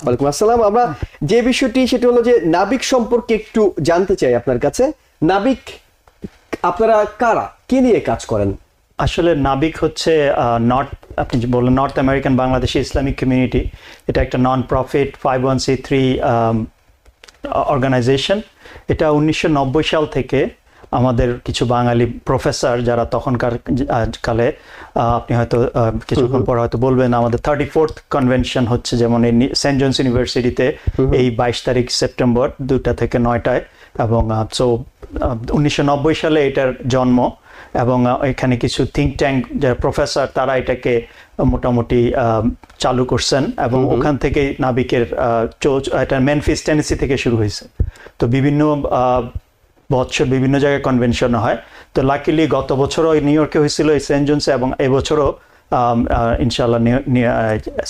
ওয়ালাইকুম আসসালাম। আমরা যে বিষয়টি সেটা হলো যে নাবিক সম্পর্কে একটু জানতে চাই আপনার কাছে। নাবিক আপনারা কারা, কি নিয়ে কাজ করেন? আসলে নাবিক হচ্ছে আপনি যে বললেন north American Bangladeshi Islamic community, এটা একটা নন প্রফিট 501c3 অর্গানাইজেশন। এটা 1990 সাল থেকে আমাদের কিছু বাঙালি প্রফেসর যারা তখনকার কালে, আপনি হয়তো কিছুক্ষণ পর হয়তো বলবেন, আমাদের 34th কনভেনশন হচ্ছে যেমন এই সেন্ট জনস ইউনিভার্সিটিতে এই 22 তারিখ সেপ্টেম্বর 2টা থেকে 9টায়, এবং 1990 সালে এটার জন্ম। এবং এখানে কিছু থিঙ্ক ট্যাঙ্ক যারা প্রফেসর তারা এটাকে মোটামুটি চালু করছেন, এবং ওখান থেকে নাবিকের এটা মেমফিস টেনেসি থেকে শুরু হয়েছে। তো বিভিন্ন বছর বিভিন্ন জায়গায় কনভেনশন হয়। তো লাকিলি গত বছরও নিউ ইয়র্কে হয়েছিল এই সেন্ট জনসে, এবং এবছরও ইনশাআল্লাহ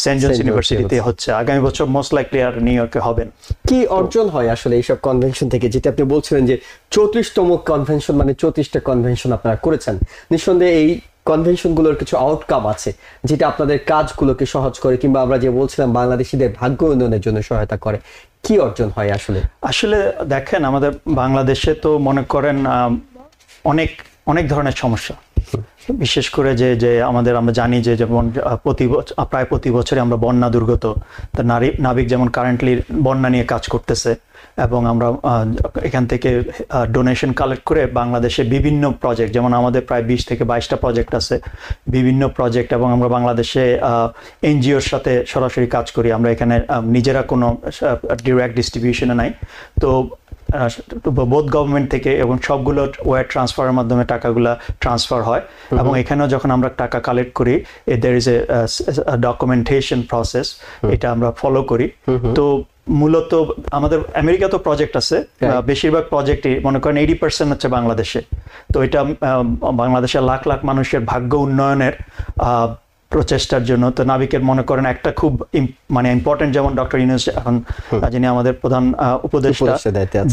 সেন্ট জনস ইউনিভার্সিটিতে হচ্ছে। আগামী বছর মোস্ট লাইকলি আর নিউ ইয়র্কে হবেন। কি অর্জন হয় আসলে এইসব কনভেনশন থেকে? যেটা আপনি বলছিলেন যে 34তম কনভেনশন, মানে 34টা কনভেনশন আপনারা করেছেন। নিঃসন্দেহে এই কনভেনশনগুলোর কিছু আউটকাম আছে যেটা আপনাদের কাজগুলোকে সহজ করে, কিংবা আমরা যে বলছিলাম বাংলাদেশিদের ভাগ্য উন্নয়নের জন্য সহায়তা করে। কি অর্জন হয় আসলে? আসলে দেখেন, আমাদের বাংলাদেশে তো মনে করেন অনেক অনেক ধরনের সমস্যা, বিশেষ করে যে আমরা জানি যে যেমন প্রায় প্রতি বছরে আমরা বন্যা দুর্গত। তা নাবিক যেমন কারেন্টলি বন্যা নিয়ে কাজ করতেছে, এবং আমরা এখান থেকে ডোনেশন কালেক্ট করে বাংলাদেশে বিভিন্ন প্রজেক্ট, যেমন আমাদের প্রায় 20 থেকে 22টা প্রজেক্ট আছে, বিভিন্ন প্রজেক্ট, এবং আমরা বাংলাদেশে এনজিওর সাথে সরাসরি কাজ করি। আমরা এখানে নিজেরা কোনো ডিরেক্ট ডিস্ট্রিবিউশনে নাই। তো বোথ গভর্নমেন্ট থেকে এবং সবগুলো ওয়্যার ট্রান্সফারের মাধ্যমে টাকাগুলো ট্রান্সফার হয়। এবং এখানেও যখন আমরা টাকা কালেক্ট করি, there is a documentation process, এটা আমরা ফলো করি। তো মূলত আমাদের আমেরিকাতেও প্রজেক্ট আছে, বেশিরভাগ প্রজেক্টই মনে করেন 80% হচ্ছে বাংলাদেশে। তো এটা বাংলাদেশের লাখ লাখ মানুষের ভাগ্য উন্নয়নের প্রচেষ্টার জন্য। তো নাবিকের মনে করেন একটা খুব মানে ইম্পর্টেন্ট, যেমন ডক্টর ইউনূস এখন যিনি আমাদের প্রধান উপদেষ্টা,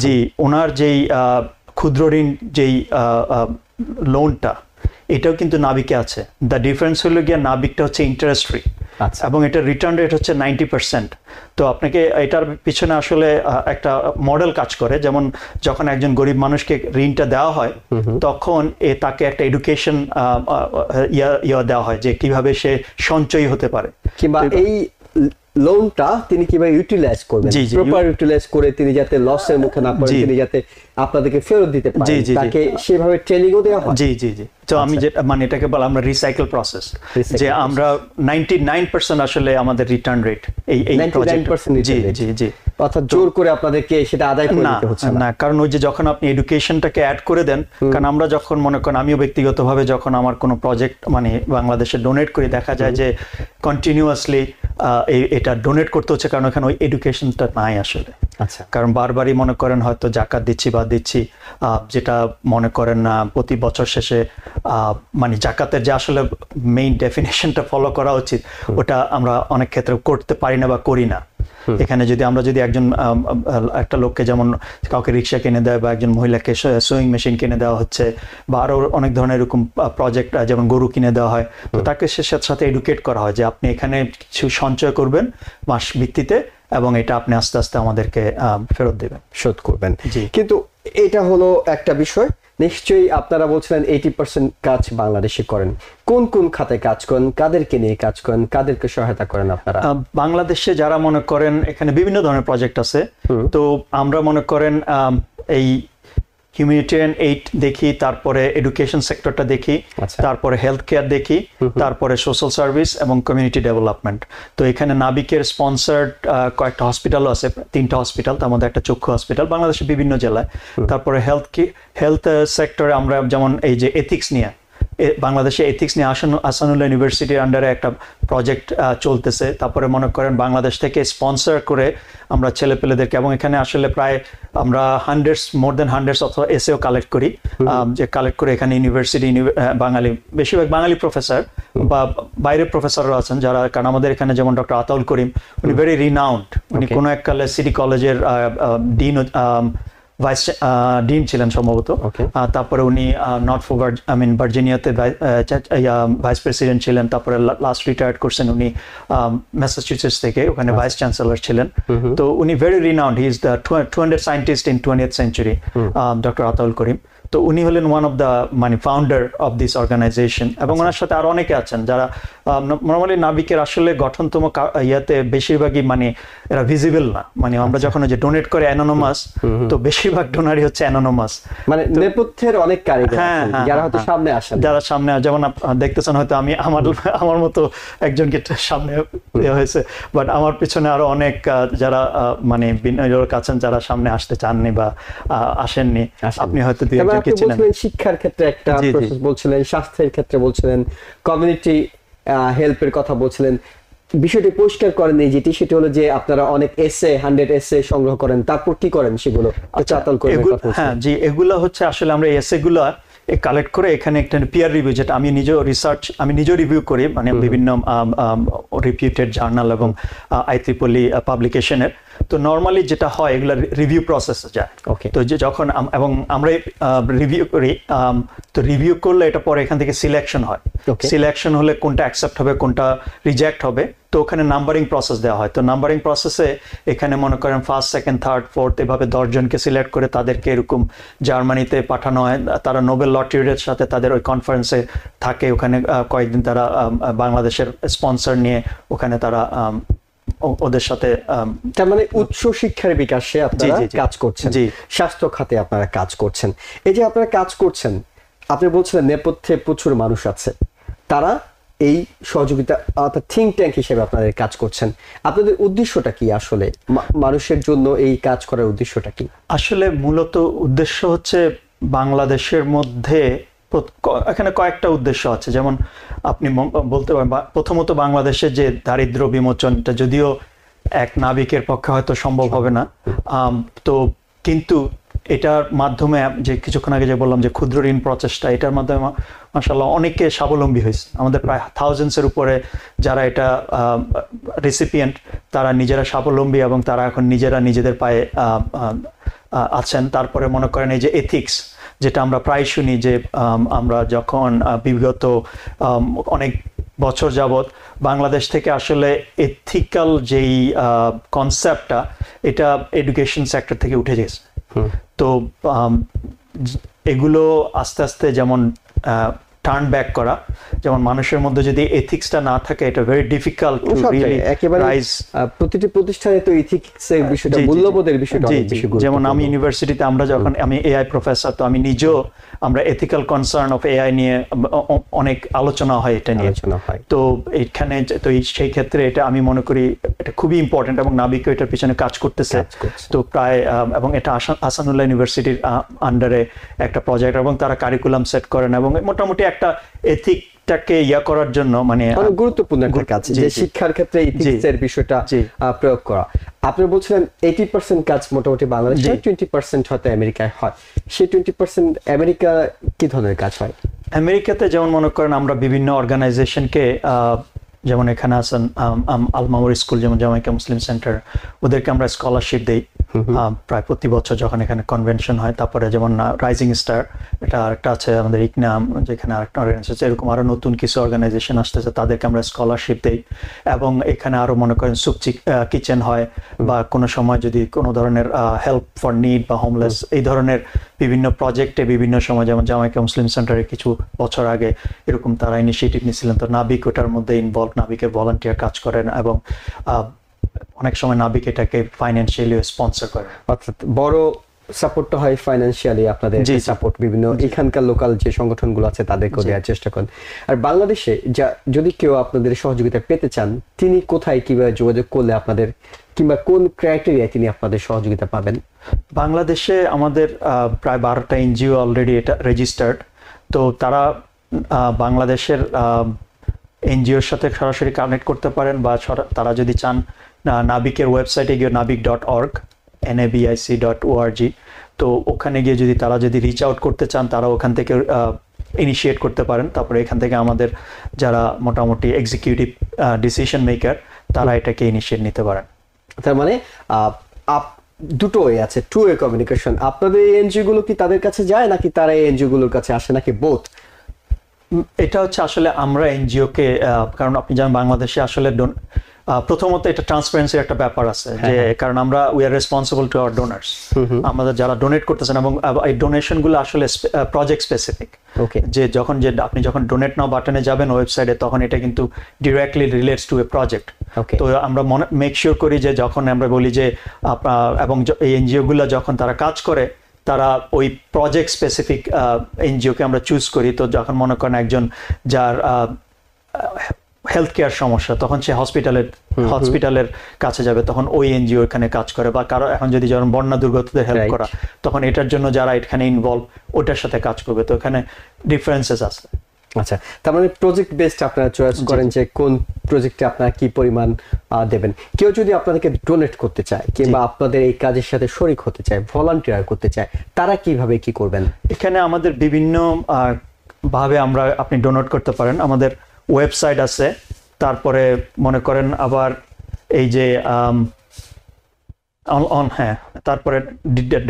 জি, ওনার যেই ক্ষুদ্র ঋণ যেই লোনটা, এটাও কিন্তু নাবিকে আছে। দ্য ডিফারেন্স হলো গিয়ে নাবিকটা হচ্ছে ইন্টারেস্ট ফ্রি, এবং এটার রিটার্ন রেট হচ্ছে 90%। তো আপনাকে এটার পিছনে আসলে একটা মডেল কাজ করে, যেমন যখন একজন গরিব মানুষকে ঋণটা দেওয়া হয়, তখন তাকে একটা এডুকেশন দেওয়া হয় যে কিভাবে সে সঞ্চয়ী হতে পারে, কিংবা এই লোনটা তিনি কিভাবে ইউটিলাইজ করবেন, প্রপার ইউটিলাইজ করে তিনি যাতে লসের মুখে না পড়েন, তিনি যাতে আপনাদেরকে ফেরত দিতে পারেন, তাকে সেভাবে ট্রেনিংও দেওয়া হয়। জি জি জি। তো আমি যেটা মানে এটাকে বলা আমরা রিসাইকেল প্রসেস, যে আমরা 99% আসলে আমাদের রিটার্ন রেট এই 99%। জি জি জি। অর্থাৎ জোর করে আপনাদেরকে সেটা আদায় করে দিতে হচ্ছে না, কারণ ওই যে যখন আপনি এডুকেশনটাকে অ্যাড করে দেন, কারণ আমরা যখন মনে করেন, আমিও ব্যক্তিগতভাবে যখন আমার কোনো প্রজেক্ট মানে বাংলাদেশে ডোনেট করি, দেখা যায় যে কন্টিনিউয়াসলি এটা ডোনেট করতে হচ্ছে, কারণ ওখানে ওই এডুকেশনটা নাই আসলে। আচ্ছা। কারণ বারবারই মনে করেন হয়তো জাকাত দিচ্ছি বা দিচ্ছি, যেটা মনে করেন প্রতি বছর শেষে মানে জাকাতের যে আসলে মেইন ডেফিনেশনটা ফলো করা উচিত, ওটা আমরা অনেক ক্ষেত্রে করতে পারি না বা করি না। এখানে যদি আমরা একজন একটা লোককে, যেমন কাউকে রিক্সা কিনে দেয়, বা একজন মহিলাকে সুইং মেশিন কিনে দেওয়া হচ্ছে, বা আরো অনেক ধরনের এরকম প্রজেক্ট, যেমন গরু কিনে দেওয়া হয়, তো তাকে সে সাথে এডুকেট করা হয় যে আপনি এখানে কিছু সঞ্চয় করবেন মাস ভিত্তিতে, এবং এটা আপনি আস্তে আস্তে আমাদেরকে ফেরত দেবেন, শোধ করবেন। জি। কিন্তু এটা হলো একটা বিষয়। নিশ্চয়ই আপনারা বলছিলেন 80% কাজ বাংলাদেশে করেন। কোন কোন খাতে কাজ করেন, কাদেরকে নিয়ে কাজ করেন, কাদেরকে সহায়তা করেন আপনারা? বাংলাদেশে যারা মনে করেন, এখানে বিভিন্ন ধরনের প্রজেক্ট আছে। তো আমরা মনে করেন এই হিউম্যানিটেরিয়ান এইড দেখি, তারপরে এডুকেশন সেক্টরটা দেখি, আচ্ছা। তারপরে হেলথ কেয়ার দেখি, তারপরে সোশ্যাল সার্ভিস এবং কমিউনিটি ডেভেলপমেন্ট। তো এখানে নাবিকের স্পন্সার্ড কয়েকটা হসপিটালও আছে, 3টা হসপিটাল, তার মধ্যে একটা চক্ষু হসপিটাল বাংলাদেশের বিভিন্ন জেলায়। তারপরে হেলথ সেক্টরে আমরা যেমন এই যে এথিক্স নিয়ে, বাংলাদেশে এথিক্স নিয়ে আসানুল্লাহ ইউনিভার্সিটির আন্ডারে একটা প্রজেক্ট চলতেছে। তারপরে মনে করেন বাংলাদেশ থেকে স্পন্সর করে আমরা ছেলেপেলেদেরকে, এবং এখানে আসলে প্রায় আমরা মোর দেন হান্ড্রেডস অথবা এসেও কালেক্ট করি, যে কালেক্ট করে এখানে ইউনিভার্সিটি বাঙালি, বেশিরভাগ বাঙালি প্রফেসর বা বাইরের প্রফেসররা আছেন যারা, কারণ আমাদের এখানে যেমন ডক্টর আতাউল করিম, উনি ভেরি রিনাউন্ড, উনি কোনো এক কালে সিটি কলেজের ডিন ছিলেন সম্ভবত। তারপরে উনি ভার্জিনিয়াতে ভাইস প্রেসিডেন্ট ছিলেন, তারপরে লাস্ট রিটায়ার্ড করছেন উনি ম্যাসাচুসেটস থেকে, ওখানে ভাইস চ্যান্সেলর ছিলেন। তো উনি very renowned, he is the 200 scientist in 20th century, doctor Ataul Karim. তো উনি হলেন one of the founder of this organization, এবং ওনার সাথে আরো অনেকে আছেন যারা নর্মালি নাবিকের আসলে গঠনতম ইয়াতে বেশিরভাগই এরা ভিজিবল না, আমরা যখন যে ডোনেট করে অ্যানোনিমাস, তো বেশিরভাগ ডোনারই হচ্ছে অ্যানোনিমাস, নেপথ্যের অনেক কারিগর যারা হয়তো সামনে আসেন, যারা সামনে, যেমন দেখতেছেন হয়তো আমি আমার মতো একজনকে সামনে হয়েছে, বাট আমার পিছনে আরো অনেক যারা বিনিয়োগক আছেন যারা সামনে আসতে চাননি বা আসেননি। আপনি হয়তো শিক্ষার ক্ষেত্রে একটা প্রসেস বলছিলেন, স্বাস্থ্যের ক্ষেত্রে বলছিলেন, কমিউনিটি হেল্পের কথা বলছিলেন। বিষয়টি পরিষ্কার করেন এই যেটি, সেটা হলো যে আপনারা অনেক 100 এসে সংগ্রহ করেন, তারপর কি করেন সেগুলো? হ্যাঁ জি, এগুলো হচ্ছে আসলে আমরা এসে গুলো কালেক্ট করে এখানে একটা পিয়ার রিভিউ, যেটা আমি নিজেও রিভিউ করি, বিভিন্ন রিপিউটেড জার্নাল এবং IEEE পাবলিকেশনের। তো নর্মালি যেটা হয়, এগুলো রিভিউ প্রসেসে যায়। তো যে যখন এবং আমরা রিভিউ করি, তো রিভিউ করলে এটা পরে এখান থেকে সিলেকশন হয়। সিলেকশন হলে কোনটা অ্যাকসেপ্ট হবে, কোনটা রিজেক্ট হবে, তো ওখানে নাম্বারিং প্রসেস দেওয়া হয়। তো নাম্বারিং প্রসেসে এখানে মনে করেন 1st, 2nd, 3rd, 4th এভাবে 10 জনকে সিলেক্ট করে তাদেরকে এরকম জার্মানিতে পাঠানো হয়। তারা নোবেল লটারির সাথে তাদের ওই কনফারেন্সে থাকে, ওখানে কয়েকদিন তারা বাংলাদেশের স্পন্সর নিয়ে ওখানে তারা ওদের সাথে, তার উচ্চ শিক্ষার বিকাশে আপনারা কাজ করছেন, স্বাস্থ্য খাতে আপনারা কাজ করছেন। এই যে আপনারা কাজ করছেন, আপনি বলছিলেন নেপথ্যে প্রচুর মানুষ আছে, তারা এই সহযোগিতা অর্থাৎ থিঙ্ক ট্যাঙ্ক হিসেবে আপনাদের কাজ করছেন। আপনাদের উদ্দেশ্যটা কি আসলে? মানুষের জন্য এই কাজ করার উদ্দেশ্যটা কি? আসলে মূলত উদ্দেশ্য হচ্ছে বাংলাদেশের মধ্যে এখানে কয়েকটা উদ্দেশ্য আছে। যেমন আপনি বলতে পারেন, প্রথমত বাংলাদেশে যে দারিদ্র্য বিমোচনটা যদিও এক নাবিকের পক্ষে হয়তো সম্ভব হবে না, তো কিন্তু এটার মাধ্যমে যে কিছুক্ষণ আগে যে বললাম যে ক্ষুদ্র ঋণ প্রচেষ্টা, এটার মাধ্যমে মাশাআল্লাহ অনেকে স্বাবলম্বী হয়েছে। আমাদের প্রায় 1000s-এর উপরে যারা এটা রেসিপিয়েন্ট, তারা নিজেরা স্বাবলম্বী এবং তারা এখন নিজেদের পায়ে আছেন। তারপরে মনে করেন এই যে এথিক্স, যেটা আমরা প্রায় শুনি যে আমরা যখন বিগত অনেক বছর যাবত বাংলাদেশ থেকে আসলে এথিক্যাল যেই কনসেপ্টটা, এটা এডুকেশন সেক্টর থেকে উঠে গেছে। তো এগুলো আস্তে আস্তে যেমন টার্ন ব্যাক করা, যেমন মানুষের মধ্যে যদি এথিক্সটা না থাকে, এটা very difficult to really rise. প্রতিটি প্রতিষ্ঠানে তো এথিক্সের বিষয়টা, মূল্যবোধের বিষয়টা অনেক বেশি গুরুত্বপূর্ণ। যেমন আমি ইউনিভার্সিটিতে, আমি এআই প্রফেসর, তো আমি নিজেও আমরা এথিক্যাল কনসার্ন অফ এআই নিয়ে অনেক আলোচনা হয়, এটা নিয়ে। তো এখানে তো সেই ক্ষেত্রে এটা আমি মনে করি এটা খুবই ইম্পর্টেন্ট, এবং নাবিক এটার পিছনে কাজ করতেছে। তো প্রায় এবং এটা আসানুল্লাহ ইউনিভার্সিটির আন্ডারে একটা প্রজেক্ট, এবং তারা কারিকুলাম সেট করেন, এবং মোটামুটি একটা এথিকটাকে করার জন্য অনেক গুরুত্বপূর্ণ একটা কাজ, যে শিক্ষার ক্ষেত্রে এথিক্সের বিষয়টা প্রয়োগ করা। আপনি বলছিলেন 80% কাজ মোটামুটি বাংলাদেশে, 20% হয়তো আমেরিকায় হয়। সেই 20% আমেরিকা কি ধরনের কাজ হয়? আমেরিকাতে যেমন মনে করেন আমরা বিভিন্ন অর্গানাইজেশনকে, যেমন এখানে আছেন আল মামুর স্কুল, যেমন জামাইকা মুসলিম সেন্টার, ওদেরকে আমরা স্কলারশিপ দেই প্রায় প্রতি বছর যখন এখানে কনভেনশন হয়। তারপরে যেমন রাইজিং স্টার, এটা আরেকটা আছে আমাদের ইকনাম, যেখানে আরেকটা অর্গানাইজেশন আছে। এরকম আরো নতুন কিছু অর্গানাইজেশন আসতেছে, তাদেরকে আমরা স্কলারশিপ দেই। এবং এখানে আরো মনে করেন সুপ কিচেন হয়, বা কোনো সময় যদি কোনো ধরনের হেল্প ফর নিড বা হোমলেস, এই ধরনের বিভিন্ন প্রজেক্টে বিভিন্ন সময়, যেমন জামাইকা মুসলিম সেন্টারে কিছু বছর আগে এরকম তারা ইনিশিয়েটিভ নিয়েছিলেন। তো নাবিক ওটার মধ্যে ইনভলভ, নাবিকের ভলান্টিয়ার কাজ করেন, এবং অনেক সময় নাবিক এটাকে ফাইন্যান্সিয়ালি স্পন্সর করে। অর্থাৎ বড় সাপোর্টটা হয় ফাইন্যান্সিয়ালি, আপনাদের সাপোর্ট বিভিন্ন এখানকার লোকাল যে সংগঠনগুলো আছে তাদেরকেও দেওয়ার চেষ্টা করেন। আর বাংলাদেশে যদি কেউ আপনাদের সহযোগিতা পেতে চান, তিনি কোথায় কিভাবে যোগাযোগ করলে আপনাদের, কিংবা কোন ক্রাইটেরিয়ায় তিনি আপনাদের সহযোগিতা পাবেন? বাংলাদেশে আমাদের প্রায় 12টা এনজিও অলরেডি এটা রেজিস্টার্ড। তো তারা বাংলাদেশের এনজিওর সাথে সরাসরি কানেক্ট করতে পারেন, বা তারা যদি চান নাবিকের ওয়েবসাইটে গিয়ে nabic.org nabic.org, তো ওখানে গিয়ে তারা যদি রিচ আউট করতে চান, তারা ওখান থেকে ইনিশিয়েট করতে পারেন। তারপরে এখান থেকে আমাদের যারা মোটামুটি এক্সিকিউটিভ ডিসিশন মেকার, তারা এটাকে ইনিশিয়েট নিতে পারেন। তার মানে দুটো ওয়ে আছে, টু ওয়ে কমিউনিকেশন। আপনাদের এনজিও গুলো কি তাদের কাছে যায়, নাকি তারা এই এনজিও গুলোর কাছে আসে, নাকি বোথ? এটা হচ্ছে আসলে আমরা এনজিওকে, কারণ আপনি জানেন বাংলাদেশে আসলে প্রথমত এটা ট্রান্সপারেন্সির একটা ব্যাপার আছে, যে কারণ আমরা we are responsible to our donors, আমাদের যারা ডোনেট করতেছেন, এবং এই ডোনেশন গুলো আসলে প্রজেক্ট স্পেসিফিক। যে আপনি যখন ডোনেট নাও বাটনে যাবেন ওয়েবসাইটে, তখন এটা কিন্তু directly relates to A project. তো আমরা মেক শিওর করি যে যখন আমরা বলি যে, এবং এই এনজিও গুলো যখন তারা কাজ করে, তারা ওই প্রজেক্ট স্পেসিফিক এনজিওকে আমরা চুজ করি। তো যখন মনে করেন একজন যার হেলথ কেয়ার সমস্যা, তখন সে হসপিটালের কাছে যাবে, তখন ওই এনজিও এখানে কাজ করে। বা কারো এখন যদি যেমন বন্যা দুর্গতদের হেল্প করা, তখন এটার জন্য যারা এখানে ইনভলভ, ওটার সাথে কাজ করবে। তো এখানে ডিফারেন্সেস আছে। আচ্ছা, তার মানে প্রজেক্ট বেসড আপনারা চয়েস করেন যে কোন প্রজেক্টে আপনারা কি পরিমাণ দেবেন। কেউ যদি আপনাদেরকে ডোনেট করতে চায়, কিংবা আপনাদের এই কাজের সাথে শরিক হতে চায়, ভলান্টিয়ার করতে চায়, তারা কিভাবে কি করবেন? এখানে আমাদের বিভিন্ন ভাবে আপনি ডোনেট করতে পারেন। আমাদের ওয়েবসাইট আছে, তারপরে মনে করেন আবার এই যে তারপরে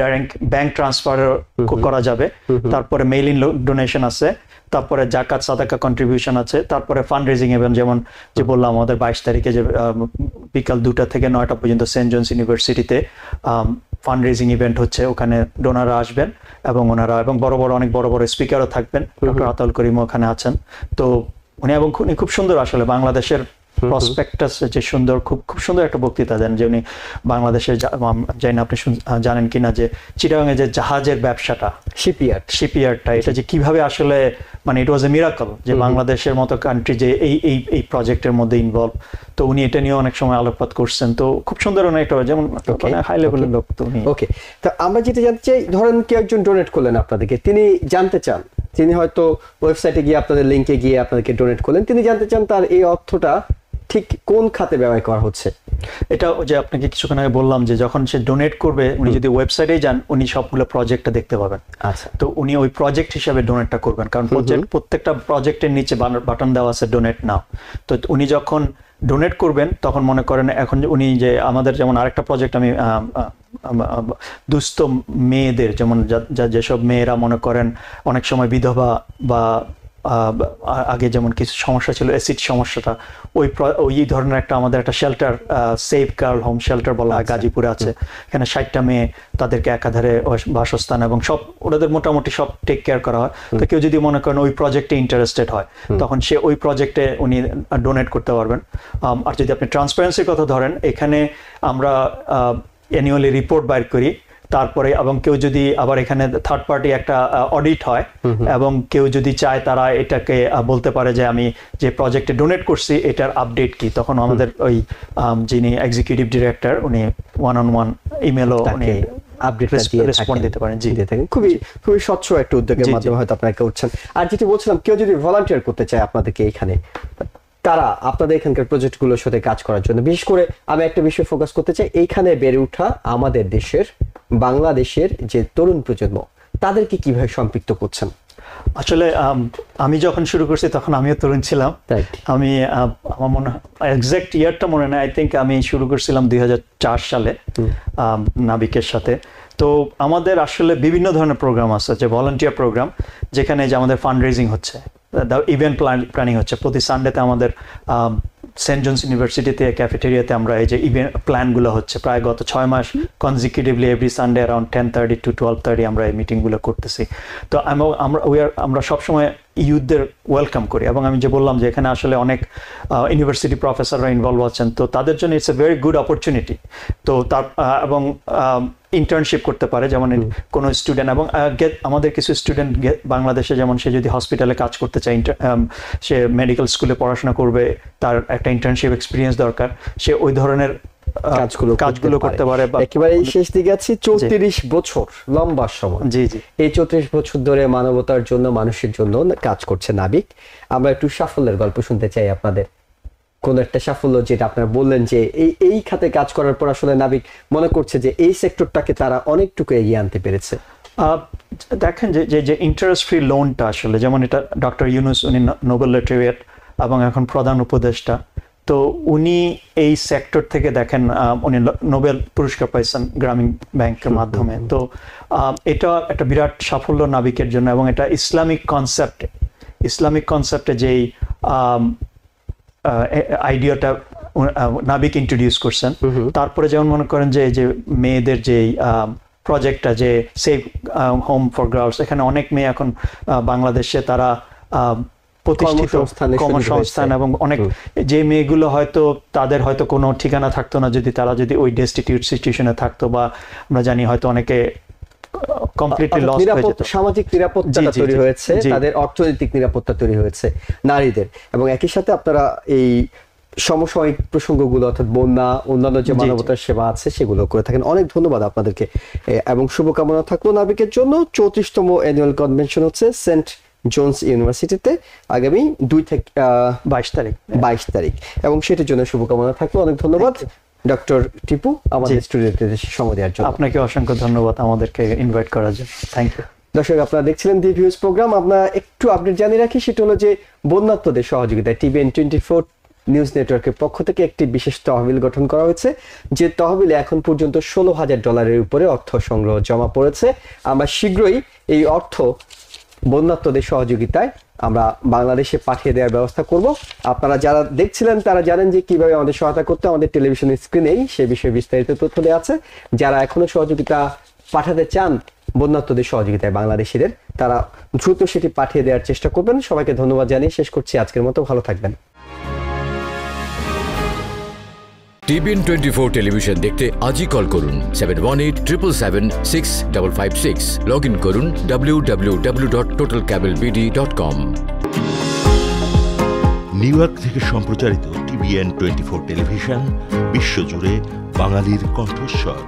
ডাইরেক্ট ব্যাংক ট্রান্সফার করা যাবে, তারপরে মেইল ইন ডোনেশন আছে, তারপরে জাকাত সাদাকা কন্ট্রিবিউশন আছে, তারপরে ফান্ড রেজিং ইভেন্ট, যেমন যে বললাম আমাদের 22 তারিখে যে বিকাল 2টা থেকে 9টা পর্যন্ত সেন্ট জনস ইউনিভার্সিটিতে ফান্ড রেজিং ইভেন্ট হচ্ছে। ওখানে ডোনাররা আসবেন, এবং অনেক বড় বড় স্পিকারও থাকবেন। ডক্টর আতাউল করিম ওখানে আছেন। তো উনি খুব সুন্দর আসলে বাংলাদেশের প্রসপেক্টাস, যে সুন্দর, খুব সুন্দর একটা বক্তৃতা দেন, যে উনি বাংলাদেশের, জানি না আপনি জানেন কিনা, যে চিটাগাংয়ে যে জাহাজের ব্যবসাটা, শিপইয়ার্ডটা, এটা যে কিভাবে আসলে মানে ইট ওয়াজ এ মিরাকল, যে বাংলাদেশের মতো কান্ট্রি যে এই প্রজেক্টের মধ্যে ইনভলভ। তো উনি এটা নিয়ে অনেক সময় আলোকপাত করছেন। তো খুব সুন্দর একটা, যেমন হাই লেভেলের লোক। তো উনি ওকে, তো আমরা যেটা জানতে চাই, ধরেন কেউ একজন ডোনেট করলেন আপনাদেরকে, তিনি জানতে চান, তিনি হয়তো ওয়েবসাইটে গিয়ে আপনাদের লিঙ্কে গিয়ে আপনাদেরকে ডোনেট করলেন, তিনি জানতে চান তার এই অর্থটা ঠিক কোন খাতে ব্যবহার করা হচ্ছে। এটা যে আপনাকে কিছুক্ষণ আগে বললাম, যে যখন সে ডোনেট করবে, উনি যদি ওয়েবসাইটে যান, উনি সবগুলো প্রজেক্টটা দেখতে পাবেন। আচ্ছা, তো উনি ওই প্রজেক্ট হিসাবে ডোনেটটা করবেন, কারণ প্রত্যেকটা প্রজেক্টের নিচে বাটন দেওয়া আছে ডোনেট নাও। তো উনি যখন ডোনেট করবেন, তখন মনে করেন এখন উনি যে আমাদের যেমন আরেকটা প্রজেক্ট, আমি দুস্থ মেয়েদের, যেমন যেসব মেয়েরা মনে করেন অনেক সময় বিধবা, বা আগে যেমন কিছু সমস্যা ছিল, অ্যাসিড সমস্যাটা, ওই ধরনের আমাদের একটা shelter, safe girl home shelter বলা হয়, গাজীপুরে আছে। এখানে 60টা মেয়ে, তাদেরকে একাধারে বাসস্থান এবং সব ওদের মোটামুটি সব টেক কেয়ার করা হয়। তো কেউ যদি মনে করেন ওই প্রজেক্টে ইন্টারেস্টেড হয়, তখন সে ওই প্রজেক্টে উনি ডোনেট করতে পারবেন। আর যদি আপনি ট্রান্সপারেন্সির কথা ধরেন, এখানে আমরা অ্যানুয়ালি রিপোর্ট বাইর করি। তারপরে এবং কেউ যদি আবার এখানে থার্ড পার্টি একটা অডিট হয়, এবং কেউ যদি চায়, তারা এটাকে বলতে পারে যে আমি যে প্রজেক্টে ডোনেট করছি এটার আপডেট কি, তখন আমাদের ওই যিনি এক্সিকিউটিভ ডিরেক্টর, উনি 1-on-1 ইমেলও উনি রেসপন্ড দিতে পারেন। জি, খুবই স্বচ্ছ একটা উদ্যোগের মাধ্যমে হয়তো আপনারা করছেন। আর যেটি বলছিলাম, কেউ যদি ভলান্টিয়ার করতে চায় আপনাদেরকে এখানে, তারা আপনাদের এখানকার প্রজেক্টগুলোর সাথে কাজ করার জন্য, বিশেষ করে আমি একটা বিষয় ফোকাস করতে চাই, এইখানে বেড়ে ওঠা আমাদের দেশের, বাংলাদেশের যে তরুণ প্রজন্ম, তাদেরকে কিভাবে সম্পৃক্ত করছেন? আসলে আমি যখন শুরু করছি তখন আমিও তরুণ ছিলাম। আমি আমার মনে হয় এক্সাক্ট ইয়ারটা মনে নেই, আই থিঙ্ক আমি শুরু করছিলাম 2004 সালে নাবিকের সাথে। তো আমাদের আসলে বিভিন্ন ধরনের প্রোগ্রাম আছে, যে ভলান্টিয়ার প্রোগ্রাম, যেখানে যে আমাদের ফান্ড রেজিং হচ্ছে, ইভেন্ট প্ল্যানিং হচ্ছে। প্রতি সানডেতে আমাদের সেন্ট জনস ইউনিভার্সিটিতে ক্যাফেটেরিয়াতে আমরা এই যে ইভেন্ট প্ল্যানগুলো হচ্ছে, প্রায় গত 6 মাস consecutively every Sunday around 10:30 to 12:30 আমরা এই মিটিংগুলো করতেছি। তো আমরা সবসময় ইউথদের ওয়েলকাম করি, এবং আমি যে বললাম যে এখানে আসলে অনেক ইউনিভার্সিটি প্রফেসররা ইনভলভ আছেন, তো তাদের জন্য it's a very good opportunity. তো এবং ইন্টার্নশিপ করতে পারে, যেমন কোনো স্টুডেন্ট, এবং আমাদের কিছু স্টুডেন্ট বাংলাদেশে যেমন সে যদি হসপিটালে কাজ করতে চায়, সে মেডিকেল স্কুলে পড়াশোনা করবে, তার একটা ইন্টার্নশিপ এক্সপিরিয়েন্স দরকার, সে ওই ধরনের কাজগুলো করতে পারে। একেবারে শেষ দিকে আছি, 34 বছর লম্বা সময়। জি জি। এই 34 বছর ধরে মানবতার জন্য, মানুষের জন্য কাজ করছে নাবিক। আমরা একটু সাফল্যের গল্প শুনতে চাই আপনাদের, কোন একটা সাফল্য যেটা আপনারা বললেন যে এই খাতে কাজ করার পর আসলে নাবিক মনে করছে যে এই সেক্টরটাকে তারা অনেকটুকু এগিয়ে আনতে পেরেছে। দেখেন যে ইন্টারেস্ট ফ্রি লোনটা আসলে, যেমন এটা ডক্টর ইউনুস, উনি নোবেল লরেট এবং এখন প্রধান উপদেষ্টা, তো উনি এই সেক্টর থেকে দেখেন উনি নোবেল পুরস্কার পাইছেন গ্রামীণ ব্যাংকের মাধ্যমে। তো এটা একটা বিরাট সাফল্য নাবিকের জন্য, এবং এটা ইসলামিক কনসেপ্টে যেই আইডিয়াটা নাবিক ইন্ট্রোডিউস করছেন, তারপরে যেমন মনে করেন যে মেয়েদের যেই প্রজেক্টটা, যে সেভ হোম ফর গার্লস, এখানে অনেক মেয়ে এখন বাংলাদেশে তারা প্রতিষ্ঠিত কর্মসংস্থান, এবং অনেক যে মেয়েগুলো হয়তো তাদের হয়তো কোনো ঠিকানা থাকতো না যদি তারা যদি ওই ডেস্টিটিউট সিচুয়েশনে থাকতো, বা আমরা জানি হয়তো অনেকে কমপ্লিটলি লস হয়ে যেত। সামাজিক নিরাপত্তা তৈরি হয়েছে, তাদের অর্থনৈতিক নিরাপত্তা তৈরি হয়েছে নারীদের, এবং একই সাথে আপনারা এই সমসাময়িক প্রসঙ্গগুলো অর্থাৎ বন্যা, অন্যান্য যে মানবতার সেবা আছে সেগুলো করে থাকেন। অনেক ধন্যবাদ আপনাদেরকে, এবং শুভকামনা থাকলো নাবিকের জন্য। 34তম অ্যানুয়াল কনভেনশন হচ্ছে সেন্ট জোন্স ইউনিভার্সিটিতে আগামী 2 থেকে 22 তারিখ, এবং সেটার জন্য শুভকামনা থাকলো। অনেক ধন্যবাদ ডক্টর টিপু আমাদের স্টুডিওতে সময় দেওয়ার জন্য। আপনাকে অসংখ্য ধন্যবাদ আমাদেরকে ইনভাইট করার জন্য। Thank you. দর্শক, আপনারা দেখছিলেন দি ভিউজ প্রোগ্রাম। আপনারা একটু আপডেট জানিয়ে রাখি, সেটা হলো যে বন্যার্তদের সহযোগিতায় TVN 24 নিউজ নেটওয়ার্কের পক্ষ থেকে একটি বিশেষ তহবিল গঠন করা হয়েছে, যে তহবিলে এখন পর্যন্ত $16,000 উপরে অর্থ সংগ্রহ জমা পড়েছে। আমরা শীঘ্রই এই অর্থ বন্যার্তদের সহযোগিতায় আমরা বাংলাদেশে পাঠিয়ে দেওয়ার ব্যবস্থা করব। আপনারা যারা দেখছিলেন তারা জানেন যে কিভাবে আমাদের সহায়তা করতে। আমাদের টেলিভিশনের স্ক্রিনেই সে বিষয়ে বিস্তারিত তথ্য দেওয়া আছে। যারা এখনো সহযোগিতা পাঠাতে চান বন্যার্তদের সহযোগিতায় বাংলাদেশিদের, তারা দ্রুত সেটি পাঠিয়ে দেওয়ার চেষ্টা করবেন। সবাইকে ধন্যবাদ জানিয়ে শেষ করছি আজকের মতো। ভালো থাকবেন। TVN 24 টেলিভিশন দেখতে আজই কল করুন 7187776556। লগ ইন করুন www.totalcablebd.com। নিউ ইয়র্ক থেকে সম্প্রচারিত TVN 24 টেলিভিশন বিশ্বজুড়ে বাঙালির কণ্ঠস্বর।